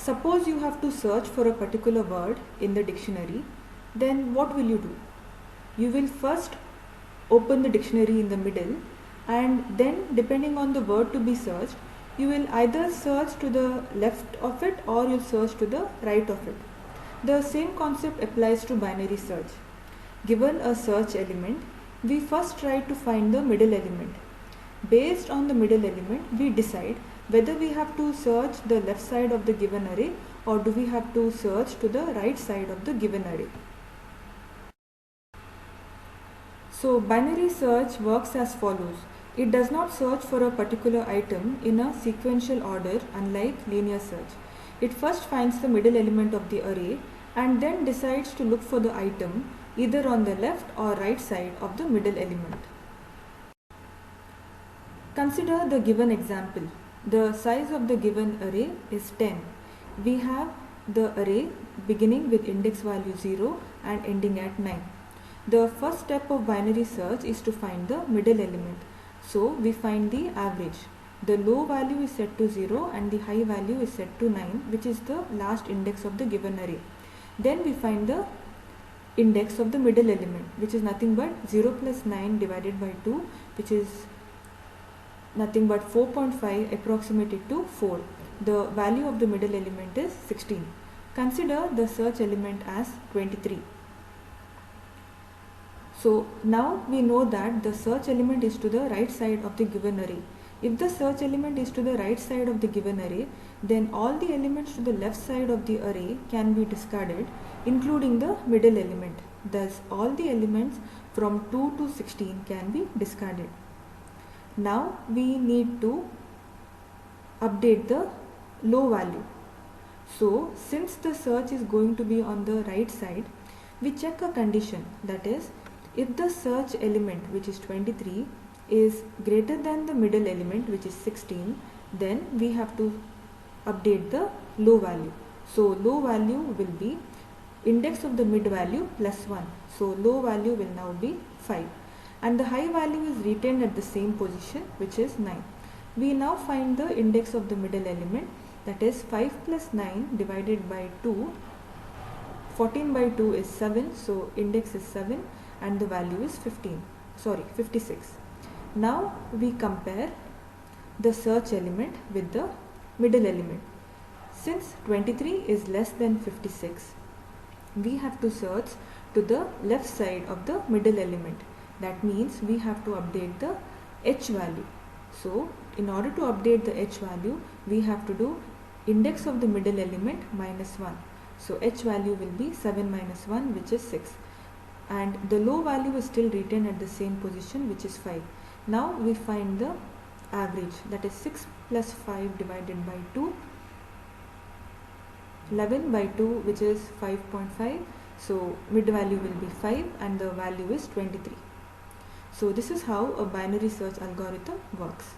Suppose you have to search for a particular word in the dictionary, then what will you do? You will first open the dictionary in the middle, and then depending on the word to be searched, you will either search to the left of it or you'll search to the right of it. The same concept applies to binary search. Given a search element, we first try to find the middle element. Based on the middle element, we decide whether we have to search the left side of the given array or do we have to search to the right side of the given array. So binary search works as follows. It does not search for a particular item in a sequential order unlike linear search. It first finds the middle element of the array and then decides to look for the item either on the left or right side of the middle element. Consider the given example. The size of the given array is 10. We have the array beginning with index value 0 and ending at 9. The first step of binary search is to find the middle element. So we find the average. The low value is set to 0 and the high value is set to 9, which is the last index of the given array. Then we find the index of the middle element, which is nothing but 0 plus 9 divided by 2, which is nothing but 4.5 approximated to 4. The value of the middle element is 16. Consider the search element as 23. So now we know that the search element is to the right side of the given array. If the search element is to the right side of the given array, then all the elements to the left side of the array can be discarded, including the middle element. Thus, all the elements from 2 to 16 can be discarded. Now we need to update the low value. So since the search is going to be on the right side, we check a condition, that is, if the search element, which is 23, is greater than the middle element, which is 16, then we have to update the low value. So low value will be index of the mid value plus 1. So low value will now be 5. And the high value is retained at the same position, which is 9. We now find the index of the middle element, that is 5 plus 9 divided by 2. 14 by 2 is 7, so index is 7 and the value is 56. Now we compare the search element with the middle element. Since 23 is less than 56, we have to search to the left side of the middle element. That means we have to update the h value. So in order to update the h value, we have to do index of the middle element minus 1. So h value will be 7 minus 1, which is 6. And the low value is still retained at the same position, which is 5. Now we find the average, that is 6 plus 5 divided by 2, 11 by 2, which is 5.5. So mid value will be 5 and the value is 23. So this is how a binary search algorithm works.